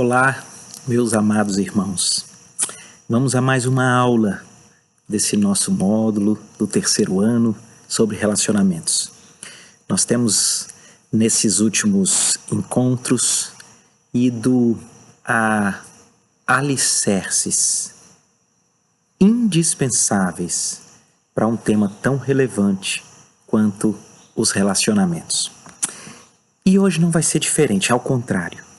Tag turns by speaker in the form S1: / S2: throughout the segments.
S1: Olá, meus amados irmãos. Vamos a mais uma aula desse nosso módulo do terceiro ano sobre relacionamentos. Nós temos, nesses últimos encontros, ido a alicerces indispensáveis para um tema tão relevante quanto os relacionamentos. E hoje não vai ser diferente, ao contrário.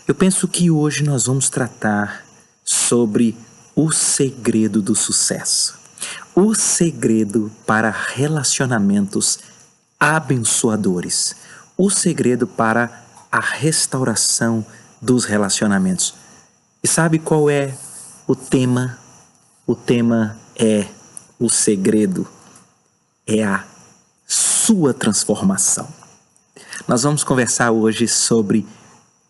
S1: Eu penso que hoje nós vamos tratar sobre o segredo do sucesso. O segredo para relacionamentos abençoadores. O segredo para a restauração dos relacionamentos. E sabe qual é o tema? O tema é o segredo. É a sua transformação. Nós vamos conversar hoje sobre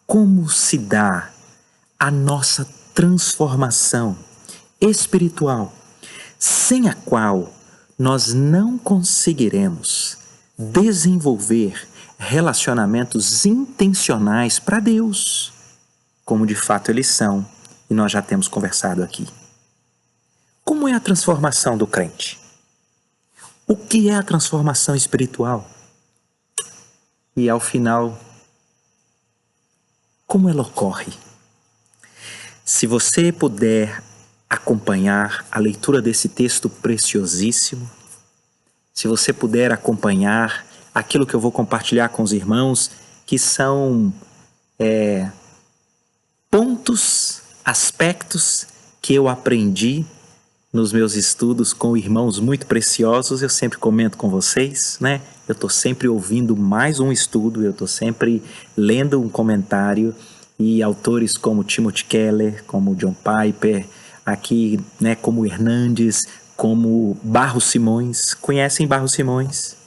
S1: como se dá a nossa transformação espiritual, sem a qual nós não conseguiremos desenvolver relacionamentos intencionais para Deus, como de fato eles são, e nós já temos conversado aqui. Como é a transformação do crente? O que é a transformação espiritual? E ao final, como ela ocorre? Se você puder acompanhar a leitura desse texto preciosíssimo, se você puder acompanhar aquilo que eu vou compartilhar com os irmãos, que são pontos, aspectos que eu aprendi nos meus estudos com irmãos muito preciosos, eu sempre comento com vocês, né? Eu estou sempre ouvindo mais um estudo, eu estou sempre lendo um comentário, e autores como Timothy Keller, como John Piper, aqui, né, como Hernandes, como Barros Simões. Conhecem Barros Simões?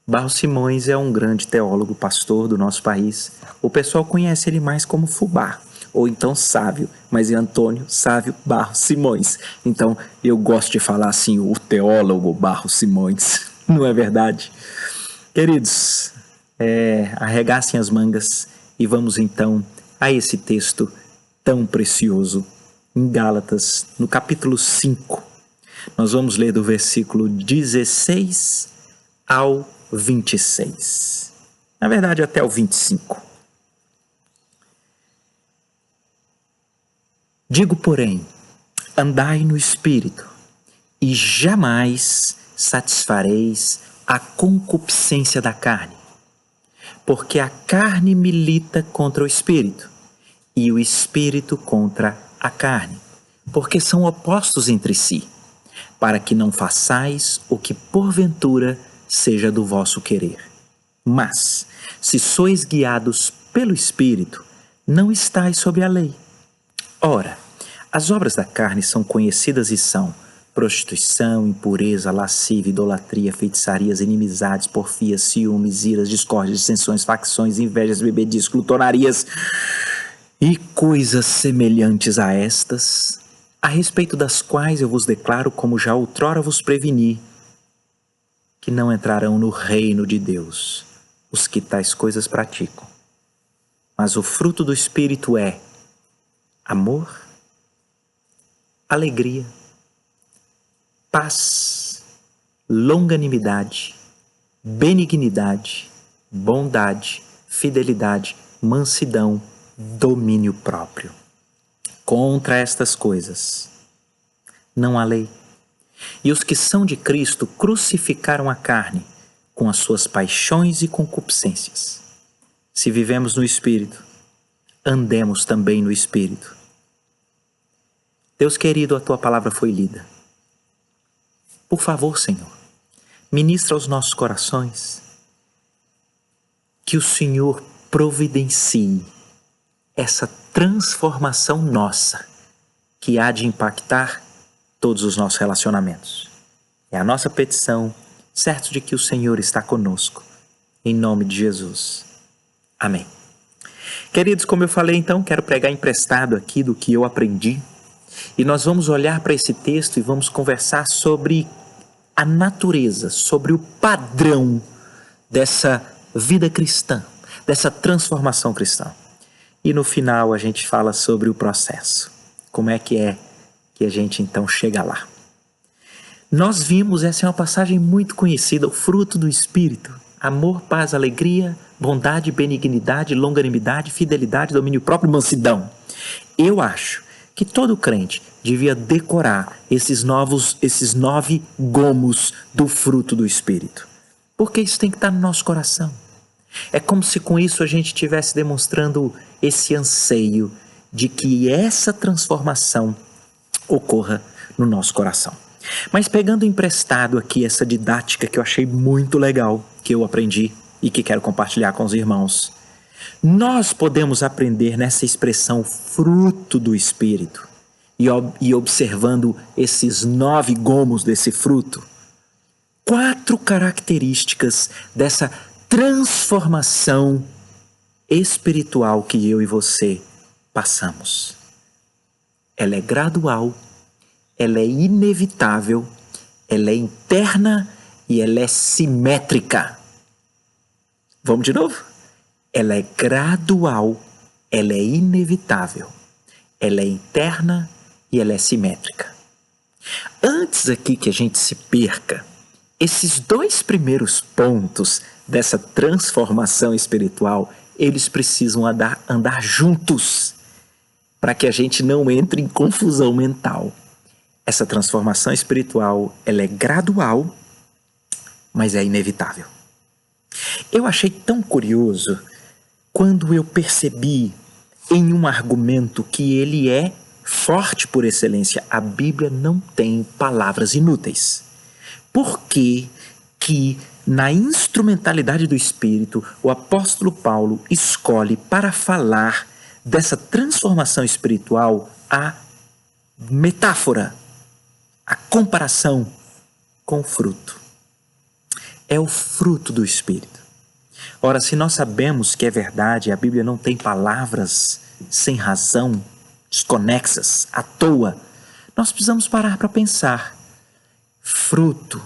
S1: Barros Simões é um grande teólogo, pastor do nosso país. O pessoal conhece ele mais como Fubá, ou então Sávio, mas é Antônio Sávio Barros Simões. Então eu gosto de falar assim, o teólogo Barros Simões, não é verdade? Queridos, arregassem as mangas e vamos então a esse texto tão precioso, em Gálatas, no capítulo 5. Nós vamos ler do versículo 16 ao 26. Na verdade, até o 25. Digo, porém, andai no Espírito, e jamais satisfareis a concupiscência da carne. Porque a carne milita contra o Espírito, e o Espírito contra a carne, porque são opostos entre si, para que não façais o que porventura seja do vosso querer. Mas, se sois guiados pelo Espírito, não estais sob a lei. Ora, as obras da carne são conhecidas e são prostituição, impureza, lascívia, idolatria, feitiçarias, inimizades, porfias, ciúmes, iras, discórdias, dissensões, facções, invejas, bebedices, glutonarias e coisas semelhantes a estas, a respeito das quais eu vos declaro, como já outrora vos preveni, que não entrarão no reino de Deus os que tais coisas praticam. Mas o fruto do Espírito é amor, alegria, paz, longanimidade, benignidade, bondade, fidelidade, mansidão, domínio próprio. Contra estas coisas não há lei. E os que são de Cristo crucificaram a carne com as suas paixões e concupiscências. Se vivemos no Espírito, andemos também no Espírito. Deus querido, a Tua palavra foi lida. Por favor, Senhor, ministra aos nossos corações, que o Senhor providencie essa transformação nossa, que há de impactar todos os nossos relacionamentos. É a nossa petição, certo de que o Senhor está conosco, em nome de Jesus. Amém. Queridos, como eu falei, então, quero pregar emprestado aqui do que eu aprendi, e nós vamos olhar para esse texto e vamos conversar sobre a natureza, sobre o padrão dessa vida cristã, dessa transformação cristã. e no final a gente fala sobre o processo. Como é que a gente então chega lá? Nós vimos, essa é uma passagem muito conhecida, o fruto do Espírito: amor, paz, alegria, bondade, benignidade, longanimidade, fidelidade, domínio próprio, mansidão. Eu acho que todo crente devia decorar esses 9 gomos do fruto do Espírito, porque isso tem que estar no nosso coração. É como se com isso a gente estivesse demonstrando esse anseio de que essa transformação ocorra no nosso coração. Mas pegando emprestado aqui essa didática que eu achei muito legal, que eu aprendi e que quero compartilhar com os irmãos, nós podemos aprender nessa expressão fruto do Espírito e observando esses 9 gomos desse fruto, 4 características dessa transformação espiritual que eu e você passamos. Ela é gradual, ela é inevitável, ela é interna e ela é simétrica. Vamos de novo? Ela é gradual, ela é inevitável, ela é interna e ela é simétrica. Antes aqui que a gente se perca, esses 2 primeiros pontos dessa transformação espiritual, eles precisam andar juntos para que a gente não entre em confusão mental. Essa transformação espiritual, ela é gradual, mas é inevitável. Eu achei tão curioso quando eu percebi em um argumento que ele é forte por excelência. A Bíblia não tem palavras inúteis. Por que na instrumentalidade do Espírito, o apóstolo Paulo escolhe para falar dessa transformação espiritual a metáfora, a comparação com o fruto? É o fruto do Espírito. Ora, se nós sabemos que é verdade, a Bíblia não tem palavras sem razão, desconexas, à toa, nós precisamos parar para pensar. Fruto.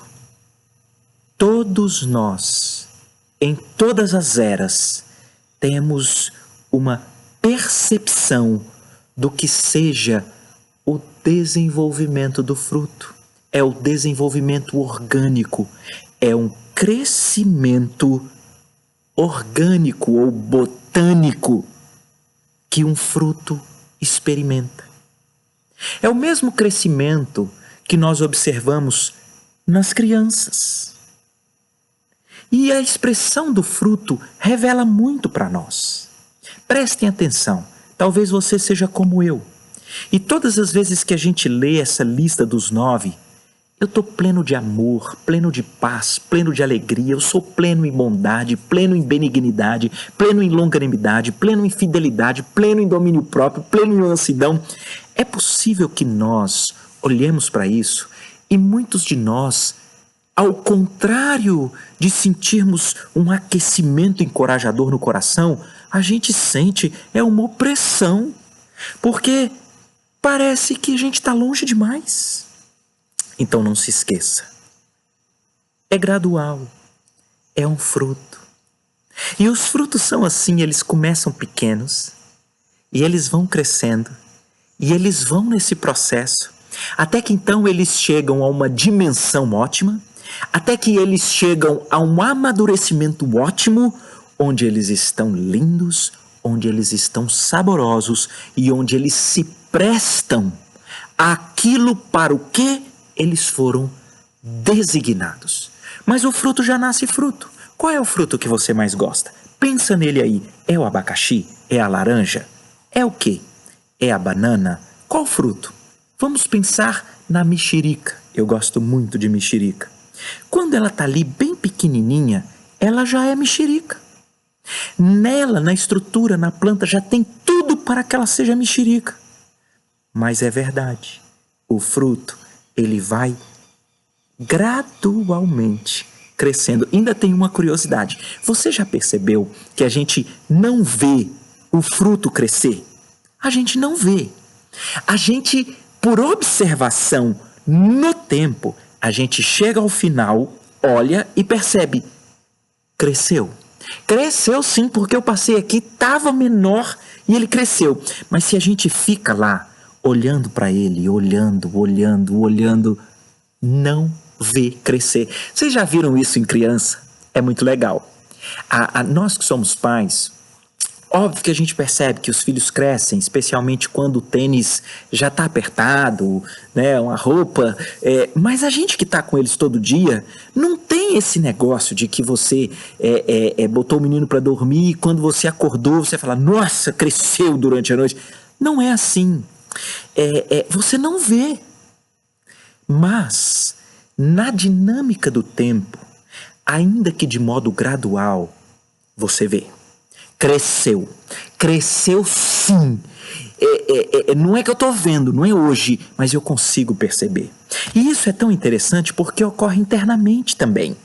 S1: Todos nós, em todas as eras, temos uma percepção do que seja o desenvolvimento do fruto. É o desenvolvimento orgânico, é um crescimento orgânico ou botânico que um fruto experimenta. É o mesmo crescimento que nós observamos nas crianças. E a expressão do fruto revela muito para nós. Prestem atenção, talvez você seja como eu. E todas as vezes que a gente lê essa lista dos 9, eu estou pleno de amor, pleno de paz, pleno de alegria, eu sou pleno em bondade, pleno em benignidade, pleno em longanimidade, pleno em fidelidade, pleno em domínio próprio, pleno em mansidão. É possível que nós olhemos para isso e muitos de nós, ao contrário de sentirmos um aquecimento encorajador no coração, a gente sente uma opressão, porque parece que a gente está longe demais. Então não se esqueça, é gradual, é um fruto. E os frutos são assim, eles começam pequenos, e eles vão crescendo, e eles vão nesse processo, até que então eles chegam a uma dimensão ótima, até que eles chegam a um amadurecimento ótimo, onde eles estão lindos, onde eles estão saborosos e onde eles se prestam àquilo para o que eles foram designados. Mas o fruto já nasce fruto. Qual é o fruto que você mais gosta? Pensa nele aí. É o abacaxi? É a laranja? É o quê? É a banana? Qual fruto? Vamos pensar na mexerica. Eu gosto muito de mexerica. Quando ela está ali bem pequenininha, ela já é mexerica. Nela, na estrutura, na planta, já tem tudo para que ela seja mexerica. Mas é verdade, o fruto, ele vai gradualmente crescendo. Ainda tem uma curiosidade. Você já percebeu que a gente não vê o fruto crescer? A gente não vê. A gente, por observação no tempo, a gente chega ao final, olha e percebe. Cresceu. Cresceu sim, porque eu passei aqui, estava menor E ele cresceu. Mas se a gente fica lá, olhando para ele, olhando, não vê crescer. Vocês já viram isso em criança? É muito legal. Nós que somos pais, óbvio que a gente percebe que os filhos crescem, especialmente quando o tênis já está apertado, né, uma roupa, mas a gente que está com eles todo dia, não tem esse negócio de que você botou o menino para dormir e quando você acordou, você fala, nossa, cresceu durante a noite. Não é assim. Você não vê. Mas, na dinâmica do tempo, ainda que de modo gradual, você vê. Cresceu sim. Não é que eu estou vendo, não é hoje, mas eu consigo perceber. E isso é tão interessante porque ocorre internamente também.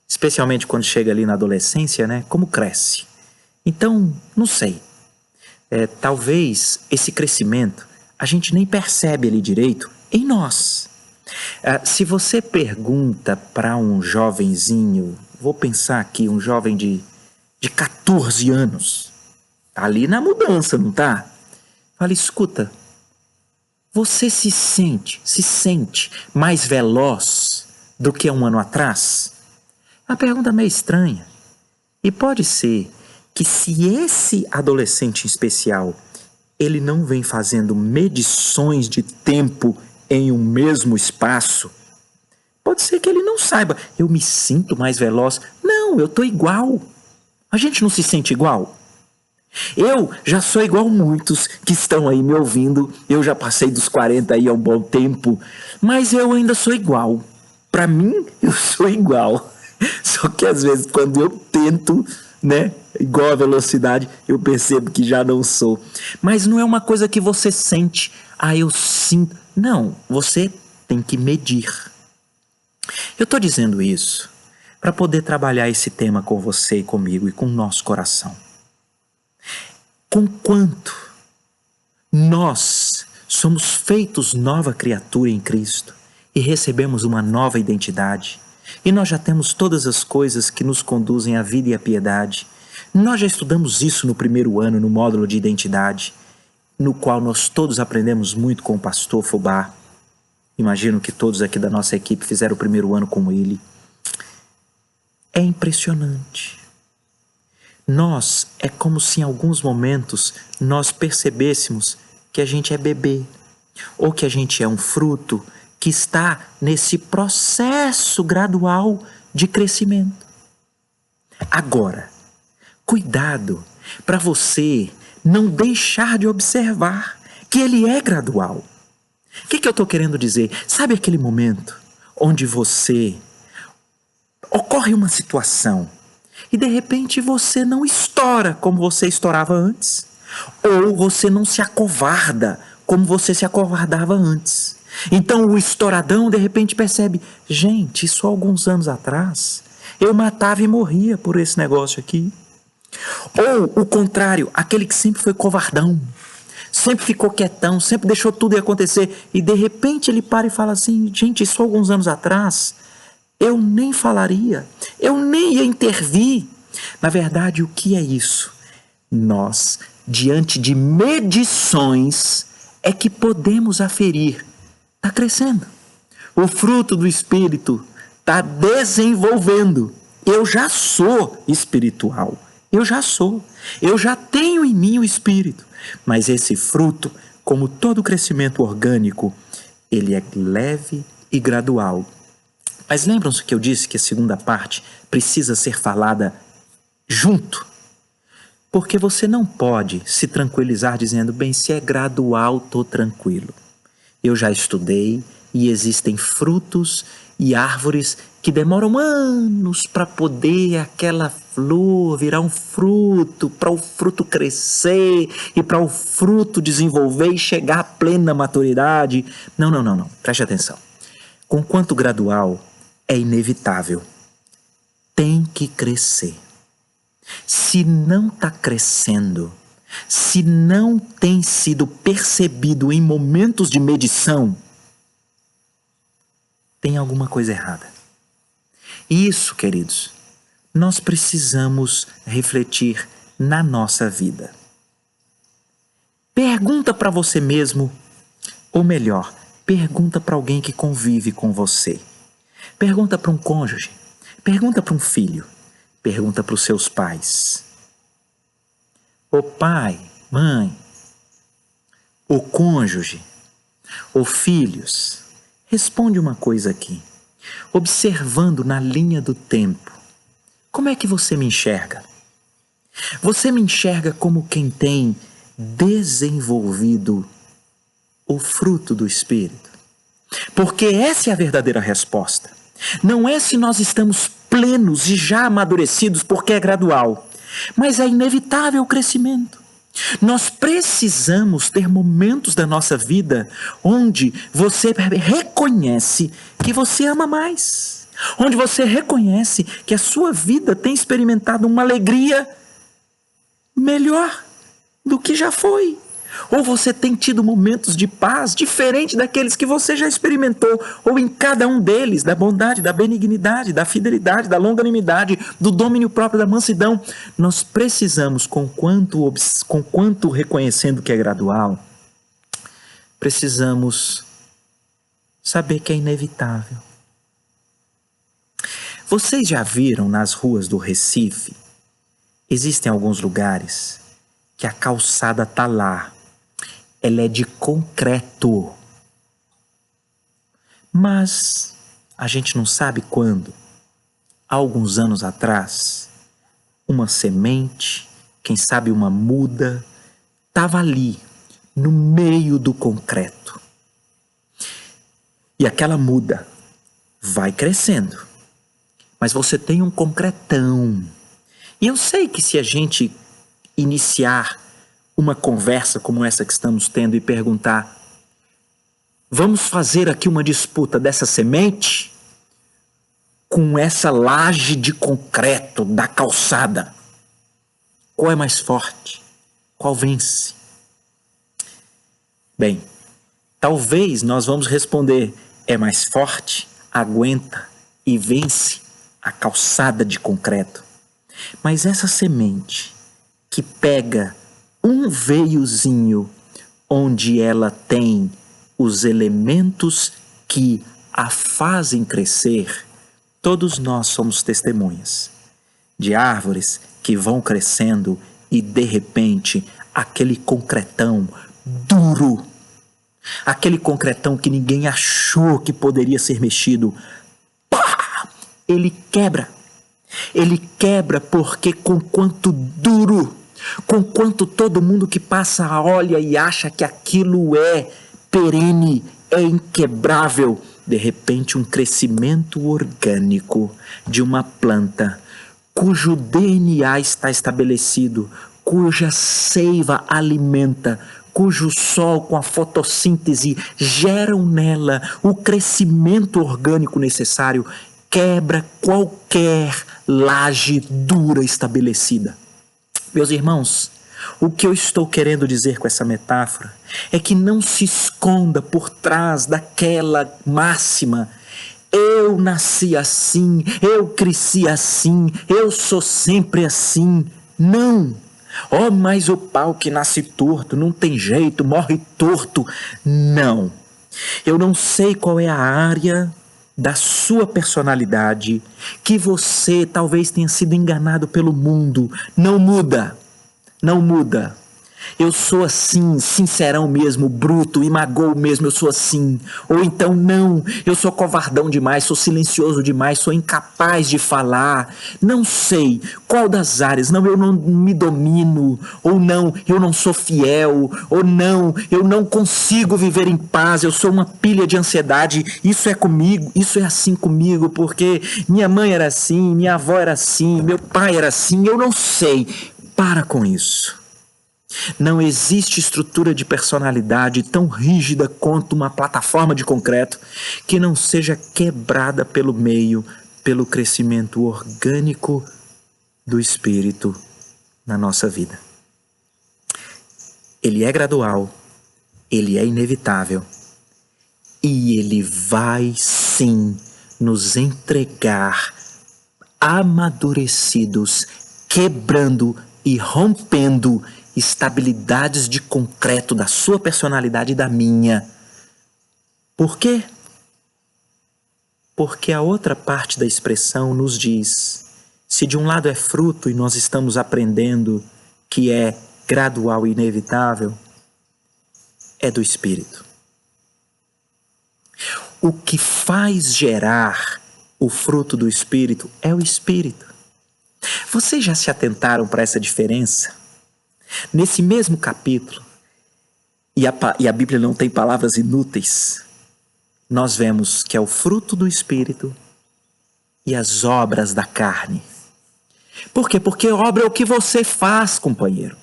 S1: Especialmente quando chega ali na adolescência, né? Como cresce. Então, não sei. Talvez esse crescimento a gente nem percebe ali direito em nós. Se você pergunta para um jovenzinho, vou pensar aqui, um jovem de 14 anos, tá ali na mudança, não tá? Fala, escuta, você se sente mais veloz do que um ano atrás? É uma pergunta meio estranha. E pode ser que se esse adolescente em especial, ele não vem fazendo medições de tempo em um mesmo espaço, pode ser que ele não saiba, eu me sinto mais veloz. Não, eu tô igual. A gente não se sente igual? Eu já sou igual muitos que estão aí me ouvindo. Eu já passei dos 40 aí há um bom tempo. Mas eu ainda sou igual. Para mim, eu sou igual. Só que às vezes quando eu tento, né, igual a velocidade, eu percebo que já não sou. Mas não é uma coisa que você sente. Eu sinto. Não, você tem que medir. Eu tô dizendo isso para poder trabalhar esse tema com você e comigo e com o nosso coração. Conquanto nós somos feitos nova criatura em Cristo e recebemos uma nova identidade, e nós já temos todas as coisas que nos conduzem à vida e à piedade, nós já estudamos isso no primeiro ano, no módulo de identidade, no qual nós todos aprendemos muito com o pastor Fubá. Imagino que todos aqui da nossa equipe fizeram o primeiro ano com ele. É impressionante. É como se em alguns momentos nós percebêssemos que a gente é bebê, ou que a gente é um fruto que está nesse processo gradual de crescimento. Agora, cuidado para você não deixar de observar que ele é gradual. O que eu estou querendo dizer? Sabe aquele momento onde ocorre uma situação e de repente você não estoura como você estourava antes, ou você não se acovarda como você se acovardava antes. Então o estouradão de repente percebe, gente, isso há alguns anos atrás eu matava e morria por esse negócio aqui. Ou o contrário, aquele que sempre foi covardão, sempre ficou quietão, sempre deixou tudo acontecer, e de repente ele para e fala assim, gente, isso há alguns anos atrás eu nem falaria, eu nem ia intervir. Na verdade, o que é isso? Nós, diante de medições, é que podemos aferir. Está crescendo. O fruto do Espírito está desenvolvendo. Eu já sou espiritual. Eu já sou. Eu já tenho em mim o Espírito. Mas esse fruto, como todo crescimento orgânico, ele é leve e gradual. Mas lembram-se que eu disse que a segunda parte precisa ser falada junto? Porque você não pode se tranquilizar dizendo, bem, se é gradual, estou tranquilo. Eu já estudei e existem frutos e árvores que demoram anos para poder aquela flor virar um fruto, para o fruto crescer e para o fruto desenvolver e chegar à plena maturidade. Não. Preste atenção. Conquanto gradual, é inevitável. Tem que crescer. Se não está crescendo, se não tem sido percebido em momentos de medição, tem alguma coisa errada. Isso, queridos, nós precisamos refletir na nossa vida. Pergunta para você mesmo, ou melhor, pergunta para alguém que convive com você. Pergunta para um cônjuge, pergunta para um filho, pergunta para os seus pais. O pai, mãe, o cônjuge, ou filhos, responde uma coisa aqui. Observando na linha do tempo, como é que você me enxerga? Você me enxerga como quem tem desenvolvido o fruto do Espírito? Porque essa é a verdadeira resposta. Não é se nós estamos plenos e já amadurecidos, porque é gradual, mas é inevitável o crescimento. Nós precisamos ter momentos da nossa vida onde você reconhece que você ama mais, onde você reconhece que a sua vida tem experimentado uma alegria melhor do que já foi. Ou você tem tido momentos de paz diferente daqueles que você já experimentou, ou em cada um deles, da bondade, da benignidade, da fidelidade, da longanimidade, do domínio próprio, da mansidão. Nós precisamos, com quanto reconhecendo que é gradual, precisamos saber que é inevitável. Vocês já viram nas ruas do Recife? Existem alguns lugares que a calçada está lá. Ela é de concreto. Mas a gente não sabe quando. Há alguns anos atrás, uma semente, quem sabe uma muda, estava ali, no meio do concreto. E aquela muda vai crescendo. Mas você tem um concretão. E eu sei que se a gente iniciar uma conversa como essa que estamos tendo e perguntar: vamos fazer aqui uma disputa dessa semente com essa laje de concreto da calçada. Qual é mais forte? Qual vence? Bem, talvez nós vamos responder: é mais forte, aguenta e vence a calçada de concreto. Mas essa semente que pega um veiozinho onde ela tem os elementos que a fazem crescer, todos nós somos testemunhas de árvores que vão crescendo e de repente aquele concretão duro, aquele concretão que ninguém achou que poderia ser mexido, pá, ele quebra. Ele quebra porque conquanto duro, conquanto todo mundo que passa olha e acha que aquilo é perene, é inquebrável, de repente um crescimento orgânico de uma planta cujo DNA está estabelecido, cuja seiva alimenta, cujo sol com a fotossíntese geram nela o crescimento orgânico necessário, quebra qualquer laje dura estabelecida. Meus irmãos, o que eu estou querendo dizer com essa metáfora é que não se esconda por trás daquela máxima: eu nasci assim, eu cresci assim, eu sou sempre assim. Não! Oh, mas o pau que nasce torto, não tem jeito, morre torto. Não! Eu não sei qual é a área da sua personalidade que você talvez tenha sido enganado pelo mundo. Não muda, não muda. Eu sou assim, sincerão mesmo, bruto, imagou mesmo, eu sou assim. Ou então não, eu sou covardão demais, sou silencioso demais, sou incapaz de falar. Não sei qual das áreas, não, eu não me domino, ou não, eu não sou fiel, ou não, eu não consigo viver em paz, eu sou uma pilha de ansiedade. Isso é comigo, isso é assim comigo, porque minha mãe era assim, minha avó era assim, meu pai era assim, eu não sei. Para com isso. Não existe estrutura de personalidade tão rígida quanto uma plataforma de concreto que não seja quebrada pelo meio, pelo crescimento orgânico do Espírito na nossa vida. Ele é gradual, ele é inevitável e ele vai sim nos entregar amadurecidos, quebrando e rompendo estabilidades de concreto da sua personalidade e da minha. Por quê? Porque a outra parte da expressão nos diz, se de um lado é fruto e nós estamos aprendendo que é gradual e inevitável, é do Espírito. O que faz gerar o fruto do Espírito é o Espírito. Vocês já se atentaram para essa diferença? Nesse mesmo capítulo, e a Bíblia não tem palavras inúteis, nós vemos que é o fruto do Espírito e as obras da carne. Por quê? Porque obra é o que você faz, companheiro.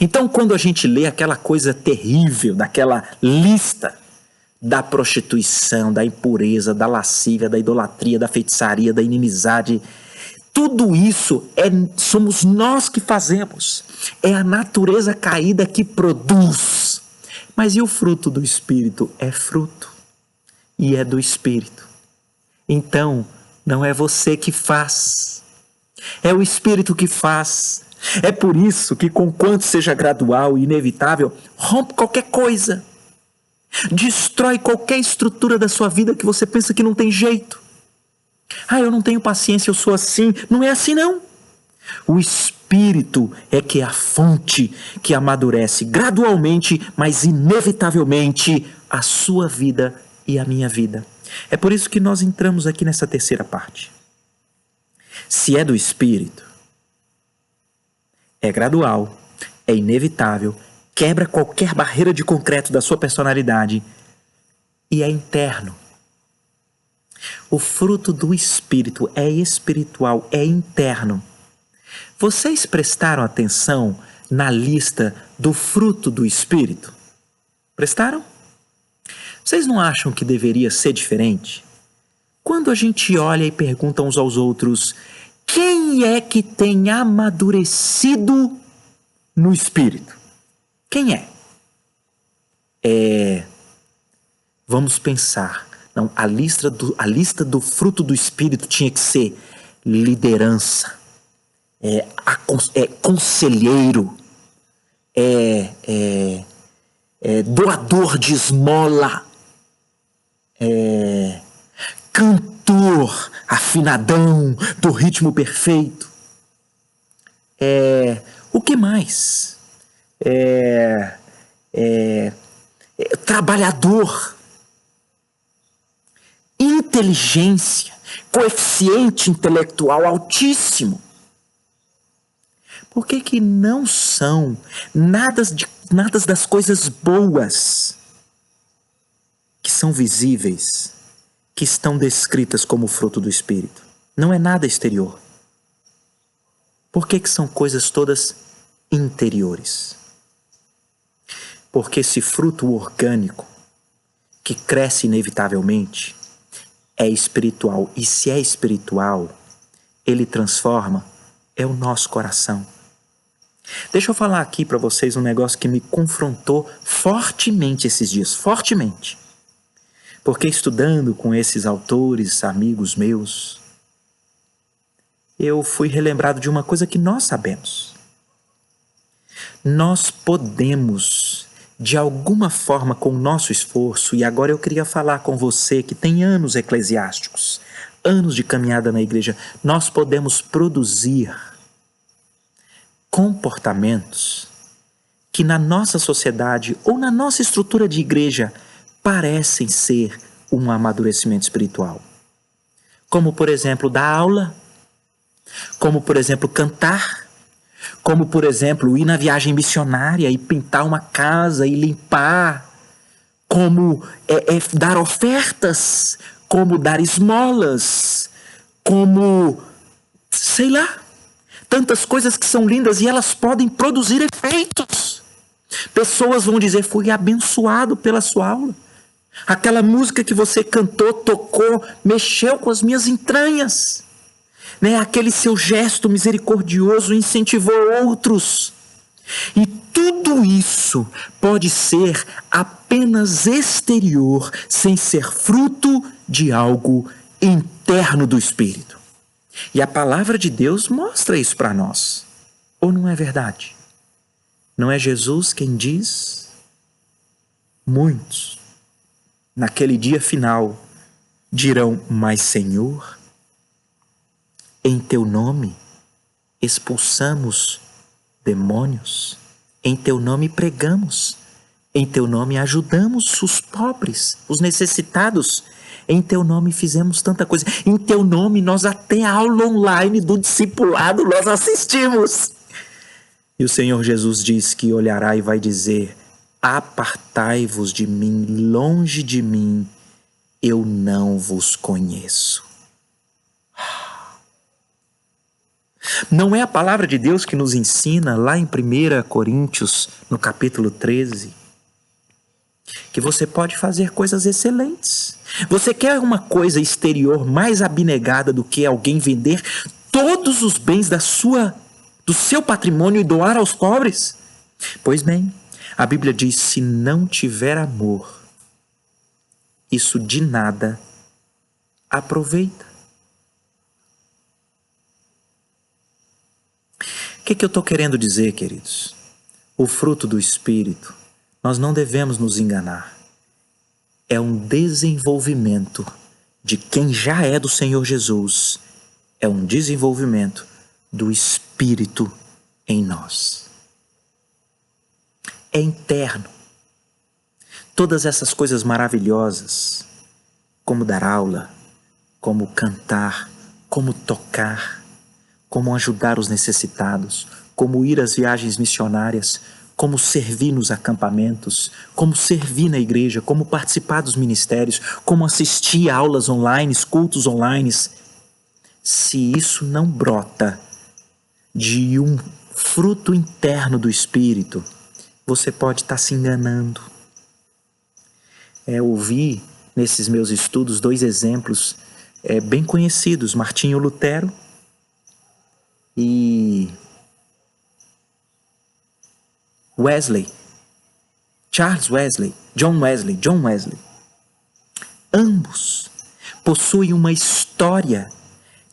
S1: Então, quando a gente lê aquela coisa terrível, daquela lista da prostituição, da impureza, da lascívia, da idolatria, da feitiçaria, da inimizade, tudo isso somos nós que fazemos. É a natureza caída que produz. Mas e o fruto do Espírito? É fruto. E é do Espírito. Então, não é você que faz. É o Espírito que faz. É por isso que, conquanto seja gradual e inevitável, rompe qualquer coisa. Destrói qualquer estrutura da sua vida que você pensa que não tem jeito. Eu não tenho paciência, eu sou assim. Não é assim, não. O Espírito é que é a fonte que amadurece gradualmente, mas inevitavelmente, a sua vida e a minha vida. É por isso que nós entramos aqui nessa terceira parte. Se é do Espírito, é gradual, é inevitável, quebra qualquer barreira de concreto da sua personalidade e é interno. O fruto do Espírito é espiritual, é interno. Vocês prestaram atenção na lista do fruto do Espírito? Prestaram? Vocês não acham que deveria ser diferente? Quando a gente olha e pergunta uns aos outros, quem é que tem amadurecido no Espírito? Quem é? Vamos pensar. Não, a lista do fruto do Espírito tinha que ser liderança, conselheiro, doador de esmola, cantor afinadão do ritmo perfeito. O que mais? Trabalhador, inteligência, coeficiente intelectual altíssimo. Por que não são nada das coisas boas que são visíveis, que estão descritas como fruto do Espírito? Não é nada exterior. Por que são coisas todas interiores? Porque esse fruto orgânico, que cresce inevitavelmente, é espiritual. E se é espiritual, ele transforma, é o nosso coração. Deixa eu falar aqui para vocês um negócio que me confrontou fortemente esses dias, fortemente. Porque estudando com esses autores, amigos meus, eu fui relembrado de uma coisa que nós sabemos. Nós podemos, de alguma forma, com o nosso esforço, e agora eu queria falar com você que tem anos eclesiásticos, anos de caminhada na igreja, nós podemos produzir comportamentos que na nossa sociedade ou na nossa estrutura de igreja parecem ser um amadurecimento espiritual. Como, por exemplo, dar aula, como, por exemplo, cantar, como, por exemplo, ir na viagem missionária e pintar uma casa e limpar, como dar ofertas, como dar esmolas, como, sei lá, tantas coisas que são lindas e elas podem produzir efeitos. Pessoas vão dizer, fui abençoado pela sua aula. Aquela música que você cantou, tocou, mexeu com as minhas entranhas. Aquele seu gesto misericordioso incentivou outros. E tudo isso pode ser apenas exterior, sem ser fruto de algo interno do Espírito. E a palavra de Deus mostra isso para nós. Ou não é verdade? Não é Jesus quem diz? Muitos, naquele dia final, dirão: mas Senhor, em teu nome expulsamos demônios, em teu nome pregamos, em teu nome ajudamos os pobres, os necessitados, em teu nome fizemos tanta coisa, em teu nome nós até a aula online do discipulado nós assistimos. E o Senhor Jesus diz que olhará e vai dizer: apartai-vos de mim, longe de mim, eu não vos conheço. Não é a palavra de Deus que nos ensina lá em 1 Coríntios, no capítulo 13, que você pode fazer coisas excelentes. Você quer uma coisa exterior mais abnegada do que alguém vender todos os bens do seu patrimônio e doar aos pobres? Pois bem, a Bíblia diz: se não tiver amor, isso de nada aproveita. O que eu estou querendo dizer, queridos? O fruto do Espírito, nós não devemos nos enganar. É um desenvolvimento de quem já é do Senhor Jesus. É um desenvolvimento do Espírito em nós. É interno. Todas essas coisas maravilhosas, como dar aula, como cantar, como tocar, como ajudar os necessitados, como ir às viagens missionárias, como servir nos acampamentos, como servir na igreja, como participar dos ministérios, como assistir a aulas online, cultos online. Se isso não brota de um fruto interno do Espírito, você pode estar se enganando. Eu ouvi nesses meus estudos 2 exemplos bem conhecidos: Martinho Lutero e Wesley, Charles Wesley, John Wesley. Ambos possuem uma história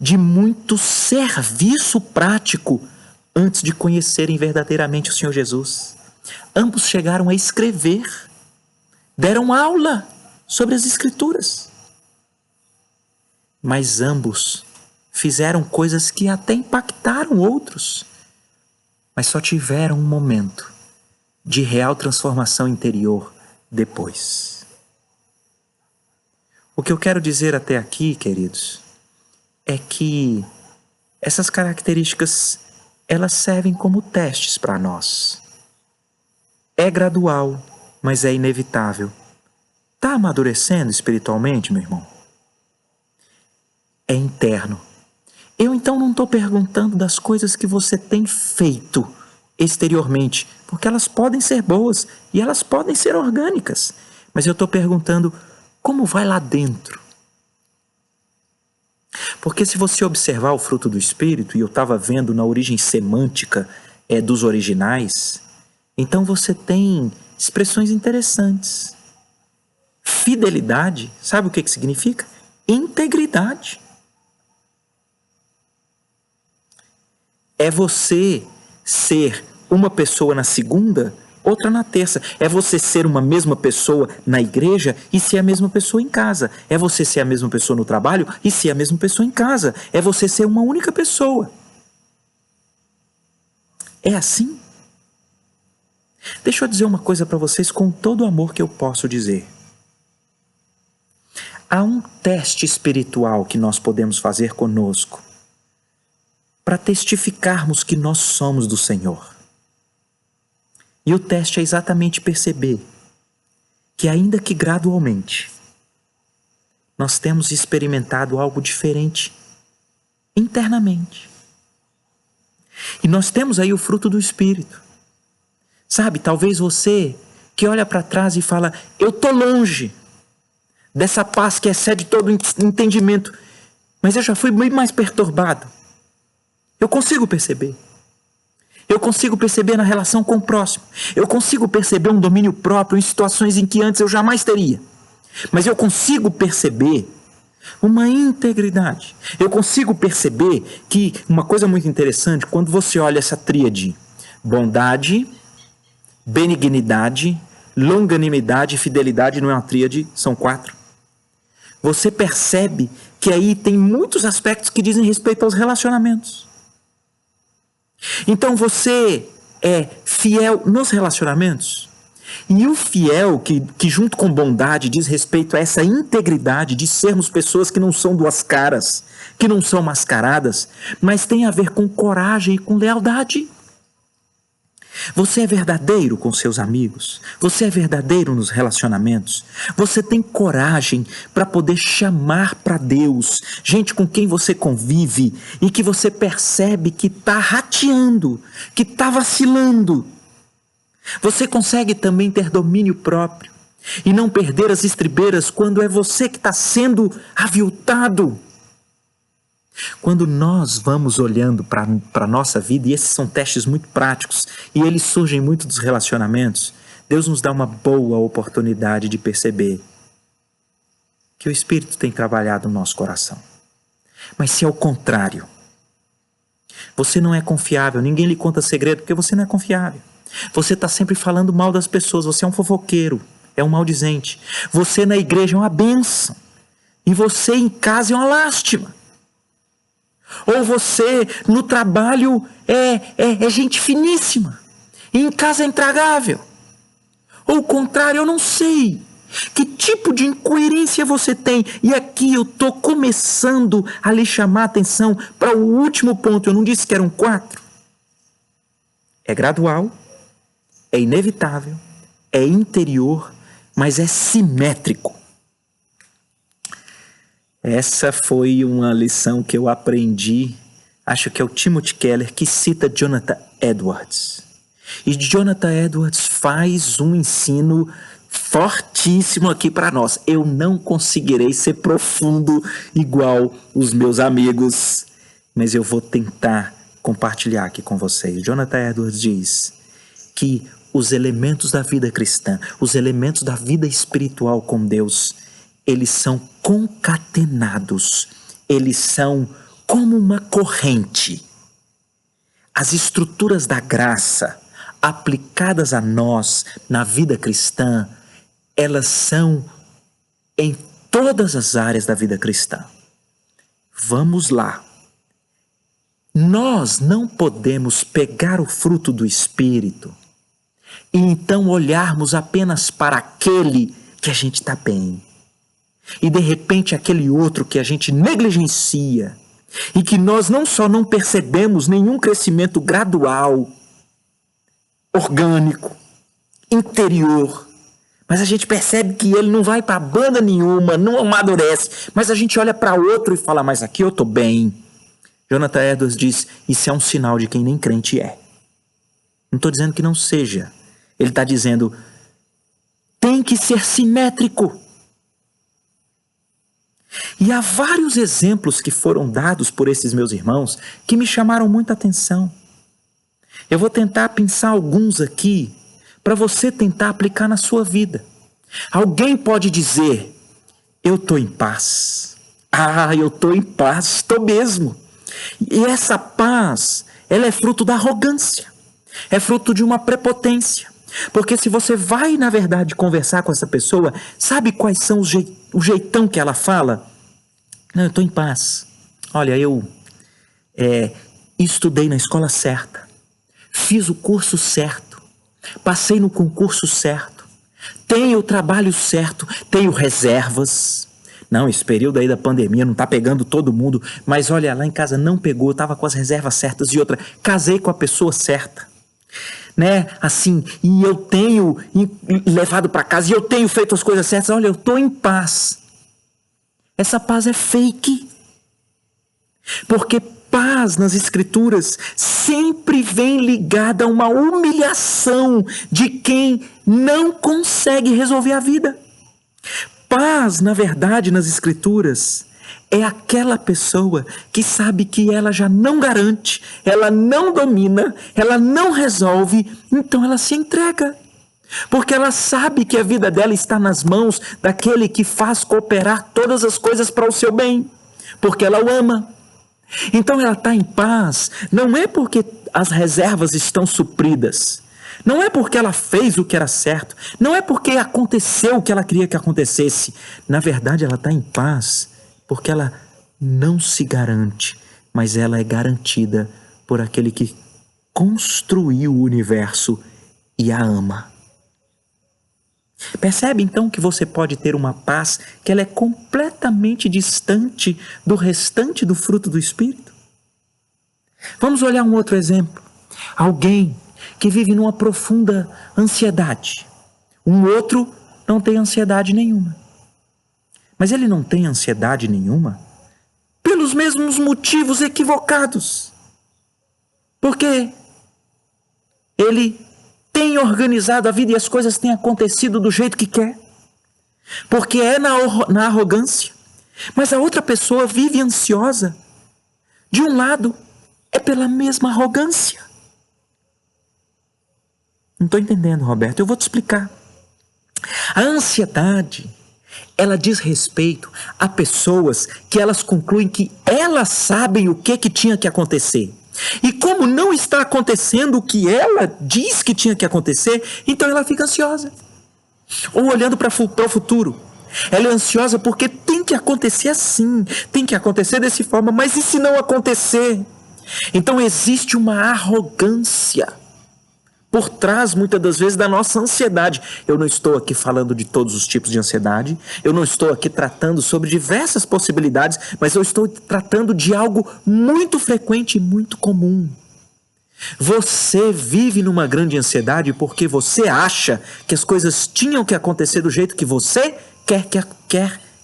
S1: de muito serviço prático antes de conhecerem verdadeiramente o Senhor Jesus. Ambos chegaram a escrever, deram aula sobre as Escrituras. Mas ambos fizeram coisas que até impactaram outros, mas só tiveram um momento de real transformação interior depois. O que eu quero dizer até aqui, queridos, é que essas características, elas servem como testes para nós. É gradual, mas é inevitável. Está amadurecendo espiritualmente, meu irmão? É interno. Eu então não estou perguntando das coisas que você tem feito exteriormente, porque elas podem ser boas e elas podem ser orgânicas, mas eu estou perguntando como vai lá dentro. Porque se você observar o fruto do Espírito, e eu estava vendo na origem semântica dos originais, então você tem expressões interessantes. Fidelidade, sabe o que significa? Integridade. É você ser uma pessoa na segunda, outra na terça. É você ser uma mesma pessoa na igreja e ser a mesma pessoa em casa. É você ser a mesma pessoa no trabalho e ser a mesma pessoa em casa. É você ser uma única pessoa. É assim? Deixa eu dizer uma coisa para vocês com todo o amor que eu posso dizer. Há um teste espiritual que nós podemos fazer conosco para testificarmos que nós somos do Senhor. E o teste é exatamente perceber que, ainda que gradualmente, nós temos experimentado algo diferente internamente. E nós temos aí o fruto do Espírito. Sabe, talvez você que olha para trás e fala: eu estou longe dessa paz que excede todo entendimento, mas eu já fui bem mais perturbado. Eu consigo perceber. Eu consigo perceber na relação com o próximo. Eu consigo perceber um domínio próprio em situações em que antes eu jamais teria. Mas eu consigo perceber uma integridade. Eu consigo perceber que uma coisa muito interessante, quando você olha essa tríade, bondade, benignidade, longanimidade e fidelidade, não é uma tríade, são 4. Você percebe que aí tem muitos aspectos que dizem respeito aos relacionamentos. Então você é fiel nos relacionamentos? E o fiel, que junto com bondade diz respeito a essa integridade de sermos pessoas que não são duas caras, que não são mascaradas, mas tem a ver com coragem e com lealdade. Você é verdadeiro com seus amigos? Você é verdadeiro nos relacionamentos? Você tem coragem para poder chamar para Deus gente com quem você convive e que você percebe que está rateando, que está vacilando? Você consegue também ter domínio próprio e não perder as estribeiras quando é você que está sendo aviltado? Quando nós vamos olhando para a nossa vida, e esses são testes muito práticos, e eles surgem muito dos relacionamentos, Deus nos dá uma boa oportunidade de perceber que o Espírito tem trabalhado no nosso coração. Mas se ao contrário, você não é confiável, ninguém lhe conta segredo porque você não é confiável. Você está sempre falando mal das pessoas, você é um fofoqueiro, é um maldizente. Você na igreja é uma bênção, e você em casa é uma lástima. Ou você no trabalho é gente finíssima, e em casa é intragável. Ou o contrário, eu não sei. Que tipo de incoerência você tem? E aqui eu estou começando a lhe chamar a atenção para o último ponto. Eu não disse que eram 4. É gradual, é inevitável, é interior, mas é simétrico. Essa foi uma lição que eu aprendi, acho que é o Timothy Keller, que cita Jonathan Edwards. E Jonathan Edwards faz um ensino fortíssimo aqui para nós. Eu não conseguirei ser profundo igual os meus amigos, mas eu vou tentar compartilhar aqui com vocês. Jonathan Edwards diz que os elementos da vida cristã, os elementos da vida espiritual com Deus, eles são concatenados, eles são como uma corrente. As estruturas da graça aplicadas a nós na vida cristã, elas são em todas as áreas da vida cristã. Vamos lá. Nós não podemos pegar o fruto do Espírito e então olharmos apenas para aquele que a gente está bem. E de repente aquele outro que a gente negligencia e que nós não só não percebemos nenhum crescimento gradual, orgânico, interior, mas a gente percebe que ele não vai para banda nenhuma, não amadurece, mas a gente olha para outro e fala, mas aqui eu estou bem. Jonathan Edwards diz, isso é um sinal de quem nem crente é. Não estou dizendo que não seja. Ele está dizendo, tem que ser simétrico. E há vários exemplos que foram dados por esses meus irmãos que me chamaram muita atenção. Eu vou tentar pensar alguns aqui para você tentar aplicar na sua vida. Alguém pode dizer, eu estou em paz. Ah, eu estou em paz, estou mesmo. E essa paz, ela é fruto da arrogância. É fruto de uma prepotência. Porque se você vai, na verdade, conversar com essa pessoa, sabe quais são o jeitão que ela fala? Não, eu estou em paz. Olha, eu estudei na escola certa, fiz o curso certo, passei no concurso certo, tenho o trabalho certo, tenho reservas. Não, esse período aí da pandemia não está pegando todo mundo, mas olha, lá em casa não pegou, estava com as reservas certas. E outra, casei com a pessoa certa. Né? Assim, e eu tenho levado para casa, e eu tenho feito as coisas certas. Olha, eu estou em paz. Essa paz é fake. Porque paz nas Escrituras sempre vem ligada a uma humilhação de quem não consegue resolver a vida. Paz, na verdade, nas Escrituras, é aquela pessoa que sabe que ela já não garante, ela não domina, ela não resolve, então ela se entrega. Porque ela sabe que a vida dela está nas mãos daquele que faz cooperar todas as coisas para o seu bem. Porque ela o ama. Então ela está em paz, não é porque as reservas estão supridas, não é porque ela fez o que era certo, não é porque aconteceu o que ela queria que acontecesse. Na verdade, ela está em paz porque ela não se garante, mas ela é garantida por aquele que construiu o universo e a ama. Percebe então que você pode ter uma paz que ela é completamente distante do restante do fruto do Espírito? Vamos olhar um outro exemplo. Alguém que vive numa profunda ansiedade. Um outro não tem ansiedade nenhuma. Mas ele não tem ansiedade nenhuma pelos mesmos motivos equivocados. Porque ele tem organizado a vida e as coisas têm acontecido do jeito que quer. Porque é na arrogância. Mas a outra pessoa vive ansiosa. De um lado, é pela mesma arrogância. Não estou entendendo, Roberto. Eu vou te explicar. A ansiedade, ela diz respeito a pessoas que elas concluem que elas sabem o que tinha que acontecer. E como não está acontecendo o que ela diz que tinha que acontecer, então ela fica ansiosa. Ou olhando para o futuro. Ela é ansiosa porque tem que acontecer assim, tem que acontecer dessa forma, mas e se não acontecer? Então existe uma arrogância por trás, muitas das vezes, da nossa ansiedade. Eu não estou aqui falando de todos os tipos de ansiedade, eu não estou aqui tratando sobre diversas possibilidades, mas eu estou tratando de algo muito frequente e muito comum. Você vive numa grande ansiedade porque você acha que as coisas tinham que acontecer do jeito que você quer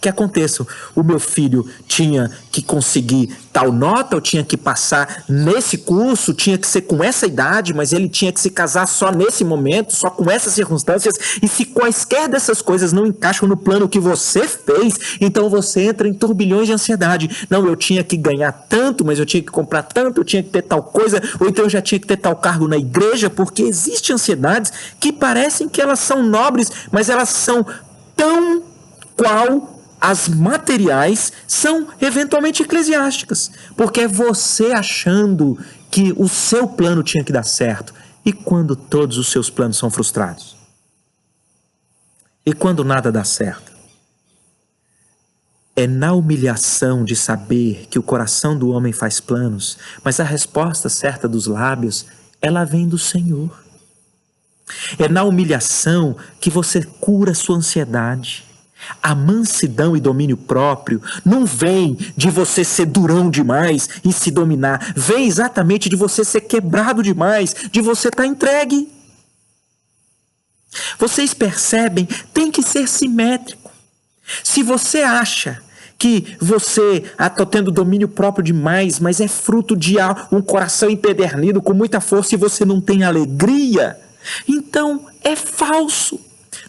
S1: que aconteçam. O meu filho tinha que conseguir tal nota, eu tinha que passar nesse curso, tinha que ser com essa idade, mas ele tinha que se casar só nesse momento, só com essas circunstâncias, e se quaisquer dessas coisas não encaixam no plano que você fez, então você entra em turbilhões de ansiedade. Não, eu tinha que ganhar tanto, mas eu tinha que comprar tanto, eu tinha que ter tal coisa, ou então eu já tinha que ter tal cargo na igreja, porque existem ansiedades que parecem que elas são nobres, mas elas são tão qual as materiais são eventualmente eclesiásticas, porque é você achando que o seu plano tinha que dar certo. E quando todos os seus planos são frustrados? E quando nada dá certo? É na humilhação de saber que o coração do homem faz planos, mas a resposta certa dos lábios, ela vem do Senhor. É na humilhação que você cura sua ansiedade. A mansidão e domínio próprio não vem de você ser durão demais e se dominar. Vem exatamente de você ser quebrado demais, de você estar entregue. Vocês percebem? Tem que ser simétrico. Se você acha que você está tendo domínio próprio demais, mas é fruto de um coração empedernido com muita força e você não tem alegria, então é falso.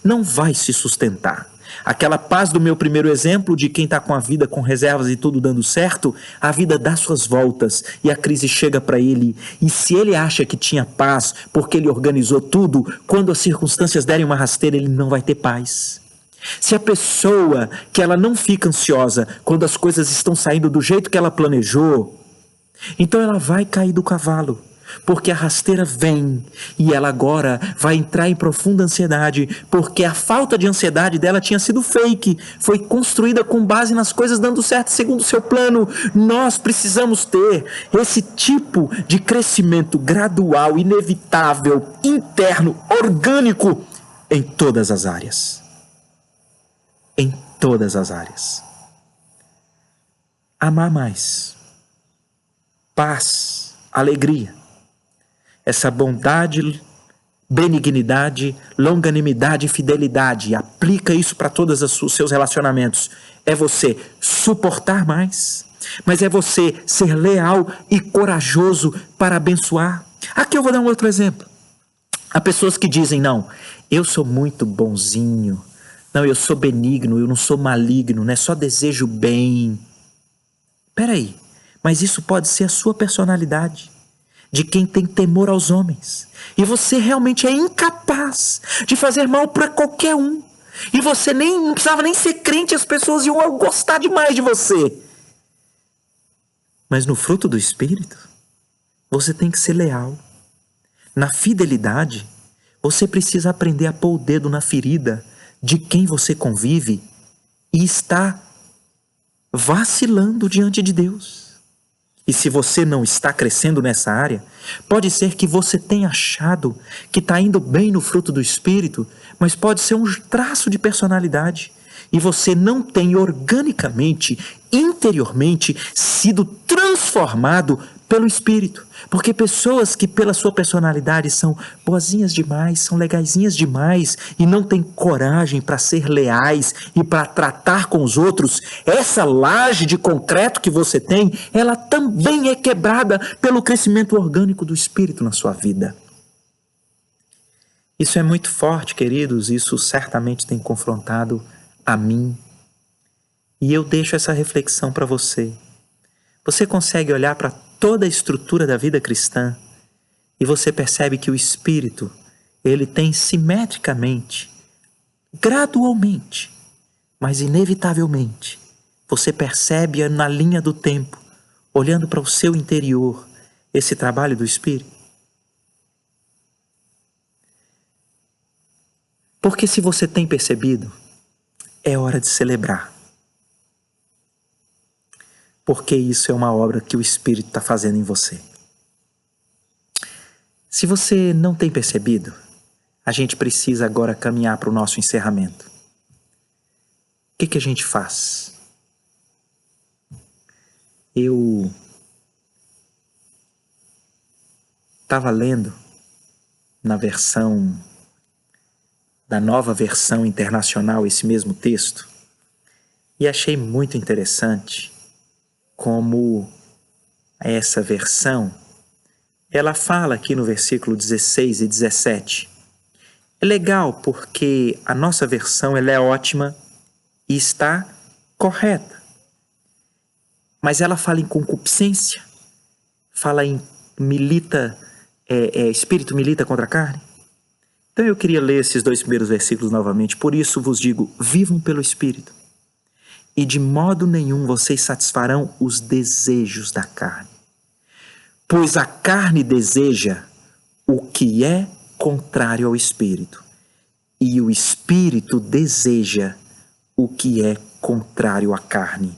S1: Não vai se sustentar. Aquela paz do meu primeiro exemplo de quem está com a vida com reservas e tudo dando certo, a vida dá suas voltas e a crise chega para ele. E se ele acha que tinha paz porque ele organizou tudo, quando as circunstâncias derem uma rasteira, ele não vai ter paz. Se a pessoa que ela não fica ansiosa quando as coisas estão saindo do jeito que ela planejou, então ela vai cair do cavalo. Porque a rasteira vem e ela agora vai entrar em profunda ansiedade, porque a falta de ansiedade dela tinha sido fake, foi construída com base nas coisas dando certo segundo o seu plano. Nós precisamos ter esse tipo de crescimento gradual, inevitável, interno, orgânico em todas as áreas. Em todas as áreas. Amar mais. Paz, alegria. Essa bondade, benignidade, longanimidade e fidelidade. Aplica isso para todos os seus relacionamentos. É você suportar mais, mas é você ser leal e corajoso para abençoar. Aqui eu vou dar um outro exemplo. Há pessoas que dizem, não, eu sou muito bonzinho, não, eu sou benigno, eu não sou maligno, né? Só desejo bem. Peraí, mas isso pode ser a sua personalidade. de quem tem temor aos homens. E você realmente é incapaz de fazer mal para qualquer um. E você não precisava nem ser crente, as pessoas iam gostar demais de você. Mas no fruto do Espírito, você tem que ser leal. Na fidelidade, você precisa aprender a pôr o dedo na ferida de quem você convive e está vacilando diante de Deus. E se você não está crescendo nessa área, pode ser que você tenha achado que está indo bem no fruto do Espírito, mas pode ser um traço de personalidade. E você não tem organicamente, interiormente, sido transformado pelo Espírito. Porque pessoas que pela sua personalidade são boazinhas demais, são legaisinhas demais e não têm coragem para ser leais e para tratar com os outros, essa laje de concreto que você tem, ela também é quebrada pelo crescimento orgânico do Espírito na sua vida. Isso é muito forte, queridos, isso certamente tem confrontado a mim. E eu deixo essa reflexão para você. Você consegue olhar para toda a estrutura da vida cristã e você percebe que o Espírito, ele tem simetricamente, gradualmente, mas inevitavelmente, você percebe na linha do tempo, olhando para o seu interior, esse trabalho do Espírito? Porque se você tem percebido, é hora de celebrar. Porque isso é uma obra que o Espírito está fazendo em você. Se você não tem percebido, a gente precisa agora caminhar para o nosso encerramento. O que a gente faz? Eu estava lendo da nova versão internacional esse mesmo texto e achei muito interessante como essa versão, ela fala aqui no versículo 16 e 17. É legal porque a nossa versão ela é ótima e está correta. Mas ela fala em concupiscência, fala em espírito milita contra a carne. Então eu queria ler esses 2 primeiros versículos novamente. Por isso vos digo, vivam pelo Espírito. E de modo nenhum vocês satisfarão os desejos da carne. Pois a carne deseja o que é contrário ao Espírito. E o Espírito deseja o que é contrário à carne.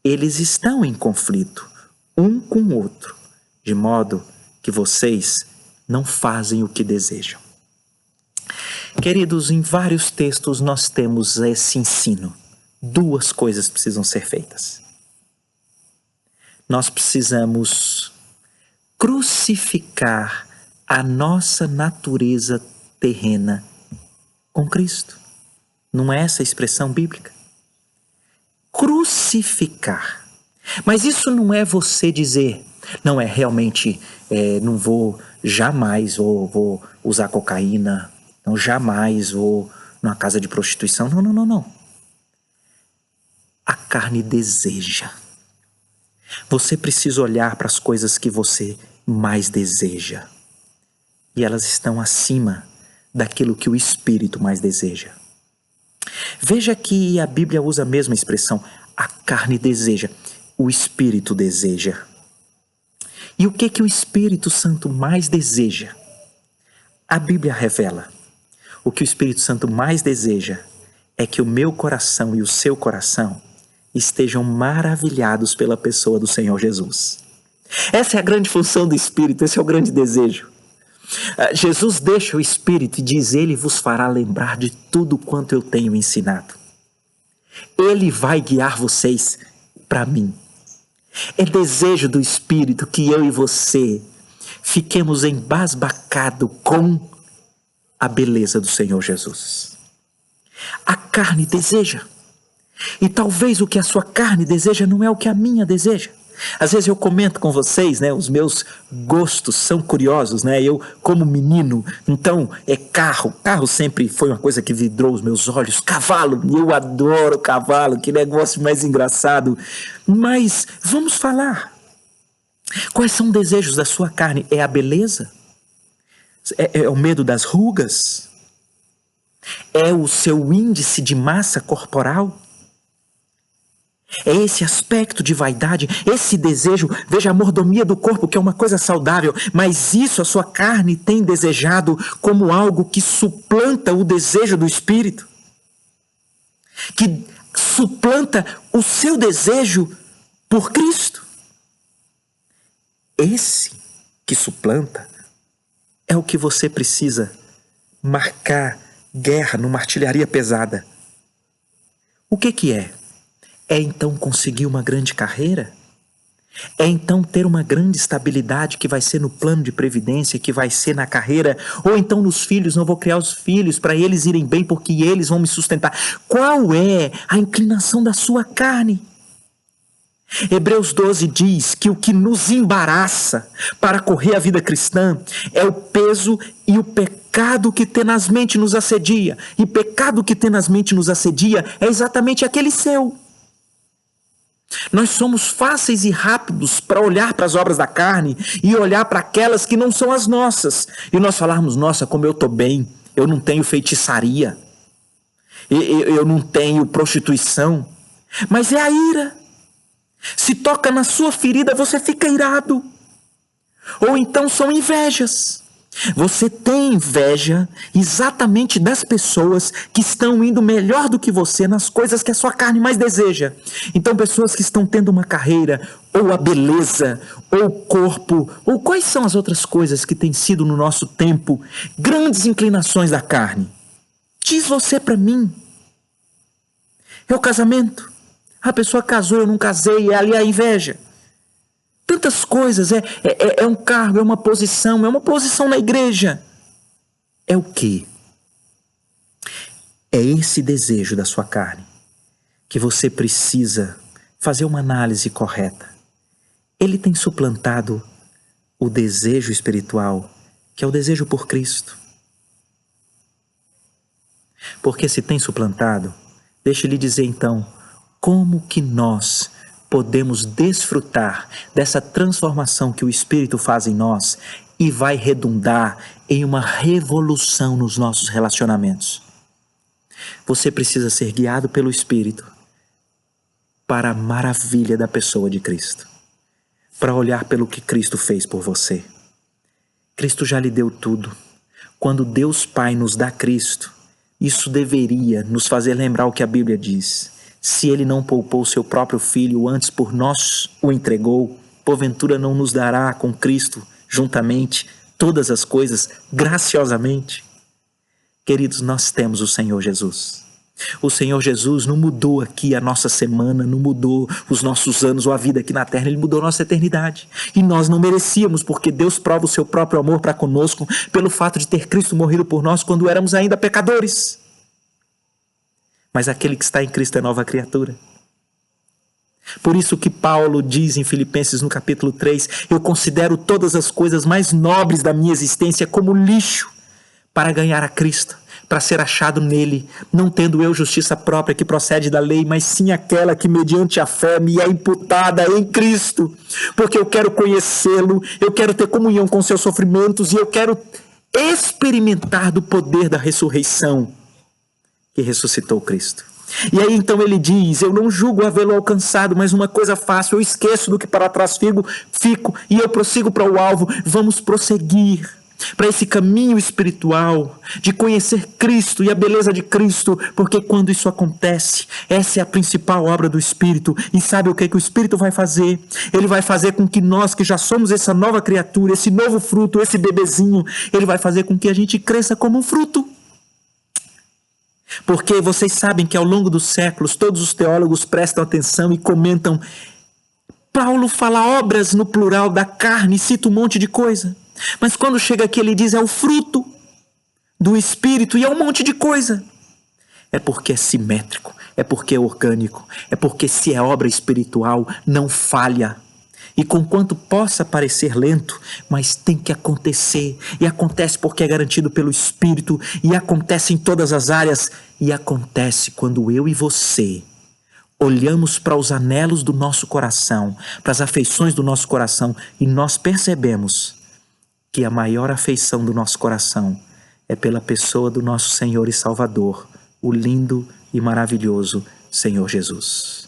S1: Eles estão em conflito, um com o outro, de modo que vocês não fazem o que desejam. Queridos, em vários textos nós temos esse ensino. 2 coisas precisam ser feitas. Nós precisamos crucificar a nossa natureza terrena com Cristo. Não é essa a expressão bíblica? Crucificar. Mas isso não é você dizer, não é realmente, não vou jamais vou usar cocaína, não jamais vou numa casa de prostituição. Não. A carne deseja. Você precisa olhar para as coisas que você mais deseja. E elas estão acima daquilo que o Espírito mais deseja. Veja que a Bíblia usa a mesma expressão. A carne deseja, o Espírito deseja. E o que o Espírito Santo mais deseja? A Bíblia revela. O que o Espírito Santo mais deseja é que o meu coração e o seu coração estejam maravilhados pela pessoa do Senhor Jesus. Essa é a grande função do Espírito, esse é o grande desejo. Jesus deixa o Espírito e diz, ele vos fará lembrar de tudo quanto eu tenho ensinado. Ele vai guiar vocês para mim. É desejo do Espírito que eu e você fiquemos embasbacados com a beleza do Senhor Jesus. A carne deseja. E talvez o que a sua carne deseja não é o que a minha deseja. Às vezes eu comento com vocês, os meus gostos são curiosos, eu como menino, então carro sempre foi uma coisa que vidrou os meus olhos, cavalo, eu adoro cavalo, que negócio mais engraçado. Mas vamos falar, Quais são os desejos da sua carne? É a beleza? É o medo das rugas? É o seu índice de massa corporal? É esse aspecto de vaidade, esse desejo? Veja, a mordomia do corpo, que é uma coisa saudável, mas isso a sua carne tem desejado como algo que suplanta o desejo do espírito, que suplanta o seu desejo por Cristo. Esse que suplanta é o que você precisa marcar guerra numa artilharia pesada. O que é? É então conseguir uma grande carreira? É então ter uma grande estabilidade que vai ser no plano de previdência, que vai ser na carreira? Ou então nos filhos, não vou criar os filhos para eles irem bem porque eles vão me sustentar? Qual é a inclinação da sua carne? Hebreus 12 diz que o que nos embaraça para correr a vida cristã é o peso e o pecado que tenazmente nos assedia. E pecado que tenazmente nos assedia é exatamente aquele seu. Nós somos fáceis e rápidos para olhar para as obras da carne e olhar para aquelas que não são as nossas. E nós falarmos, nossa, como eu estou bem, eu não tenho feitiçaria, eu não tenho prostituição. Mas é a ira. Se toca na sua ferida, você fica irado. Ou então são invejas. Você tem inveja exatamente das pessoas que estão indo melhor do que você nas coisas que a sua carne mais deseja. Então pessoas que estão tendo uma carreira, ou a beleza, ou o corpo, ou quais são as outras coisas que têm sido no nosso tempo grandes inclinações da carne. Diz você para mim. É o casamento. A pessoa casou, eu não casei, é ali a inveja. Tantas coisas, é um cargo, é uma posição na igreja. É o quê? É esse desejo da sua carne que você precisa fazer uma análise correta. Ele tem suplantado o desejo espiritual, que é o desejo por Cristo. Porque se tem suplantado, deixe lhe dizer então, como que nós podemos desfrutar dessa transformação que o Espírito faz em nós e vai redundar em uma revolução nos nossos relacionamentos? Você precisa ser guiado pelo Espírito para a maravilha da pessoa de Cristo, para olhar pelo que Cristo fez por você. Cristo já lhe deu tudo. Quando Deus Pai nos dá Cristo, isso deveria nos fazer lembrar o que a Bíblia diz. Se ele não poupou seu próprio filho, antes por nós o entregou, porventura não nos dará com Cristo juntamente todas as coisas graciosamente? Queridos, nós temos o Senhor Jesus. O Senhor Jesus não mudou aqui a nossa semana, não mudou os nossos anos ou a vida aqui na terra, Ele mudou a nossa eternidade. E nós não merecíamos, porque Deus prova o seu próprio amor para conosco pelo fato de ter Cristo morrido por nós quando éramos ainda pecadores. Mas aquele que está em Cristo é nova criatura. Por isso que Paulo diz em Filipenses no capítulo 3, eu considero todas as coisas mais nobres da minha existência como lixo para ganhar a Cristo, para ser achado nele, não tendo eu justiça própria que procede da lei, mas sim aquela que mediante a fé me é imputada em Cristo, porque eu quero conhecê-lo, eu quero ter comunhão com seus sofrimentos e eu quero experimentar do poder da ressurreição que ressuscitou Cristo. E aí então ele diz, eu não julgo havê-lo alcançado, mas uma coisa faço, eu esqueço do que para trás fico e eu prossigo para o alvo. Vamos prosseguir para esse caminho espiritual de conhecer Cristo e a beleza de Cristo, porque quando isso acontece, essa é a principal obra do Espírito. E sabe o que o Espírito vai fazer? Ele vai fazer com que nós, que já somos essa nova criatura, esse novo fruto, esse bebezinho, ele vai fazer com que a gente cresça como um fruto. Porque vocês sabem que ao longo dos séculos todos os teólogos prestam atenção e comentam. Paulo fala obras no plural da carne, cita um monte de coisa. Mas quando chega aqui ele diz é o fruto do Espírito e é um monte de coisa. É porque é simétrico, é porque é orgânico, é porque se é obra espiritual não falha. E conquanto possa parecer lento, mas tem que acontecer. E acontece porque é garantido pelo Espírito. E acontece em todas as áreas. E acontece quando eu e você olhamos para os anelos do nosso coração, para as afeições do nosso coração, e nós percebemos que a maior afeição do nosso coração é pela pessoa do nosso Senhor e Salvador, o lindo e maravilhoso Senhor Jesus.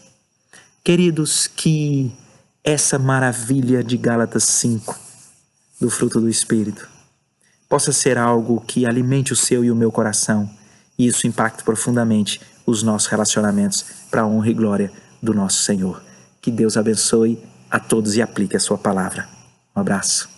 S1: Queridos, que essa maravilha de Gálatas 5, do fruto do Espírito, possa ser algo que alimente o seu e o meu coração, e isso impacte profundamente os nossos relacionamentos para a honra e glória do nosso Senhor. Que Deus abençoe a todos e aplique a sua palavra. Um abraço.